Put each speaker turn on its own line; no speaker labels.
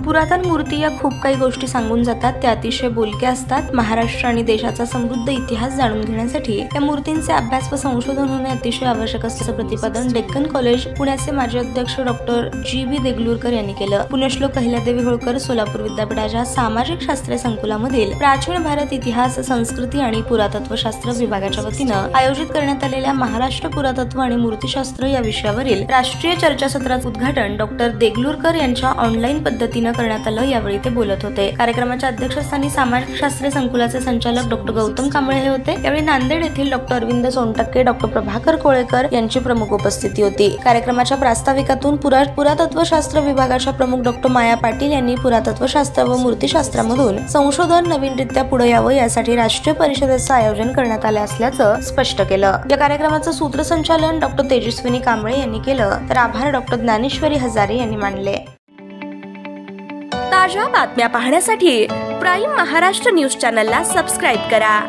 पुरातन मूर्ती या खूप काही गोष्टी सांगून जातात, त्या अतिशय बोलक्या असतात। महाराष्ट्र आणि देशाचा समृद्ध इतिहास जाणून घेण्यासाठी या मूर्तींचे अभ्यास व संशोधन होणे अतिशय आवश्यक असल्याचे प्रतिपादन डेक्कन कॉलेज पुण्याचे माजी अध्यक्ष डॉक्टर जी.व्ही. देगलूरकर यांनी केलं। पुण्यश्लोक अहिल्यादेवी होळकर सोलापूर विद्यापीठाच्या सामाजिक शास्त्रे संकुलामधील प्राचीन भारत इतिहास, संस्कृती आणि पुरातत्वशास्त्र विभागाच्या वतीनं आयोजित करण्यात आलेल्या महाराष्ट्र पुरातत्व आणि मूर्तिशास्त्र या विषयावरील राष्ट्रीय चर्चासत्राचे उद्घाटन डॉक्टर देगलूरकर यांच्या ऑनलाईन पद्धतीने करण्यात आलं। यावेळी ते बोलत होते। कार्यक्रमाच्या अध्यक्षस्थानी सामाजिक शास्त्रे संकुलाचे संचालक डॉक्टर गौतम कांबळे हे होते। यावेळी नांदेड येथील डॉक्टर अरविंद सोनटक्के, डॉक्टर प्रभाकर कोळेकर यांची प्रमुख उपस्थिती होती। कार्यक्रमाच्या प्रास्ताविकातून पुरातत्वशास्त्र विभागाच्या प्रमुख डॉक्टर माया पाटील यांनी पुरातत्वशास्त्र व मूर्तिशास्त्रामधून संशोधन नवीनरित्या पुढे यावं यासाठी राष्ट्रीय परिषदेचं आयोजन करण्यात आले असल्याचं स्पष्ट केलं। या कार्यक्रमाचं सूत्रसंचालन डॉक्टर तेजस्विनी कांबळे यांनी केलं, तर आभार डॉक्टर ज्ञानेश्वरी हजारे यांनी मानले।
ताज्या बातम्या पाहण्यासाठी प्राईम महाराष्ट्र न्यूज चॅनलला सबस्क्राईब करा।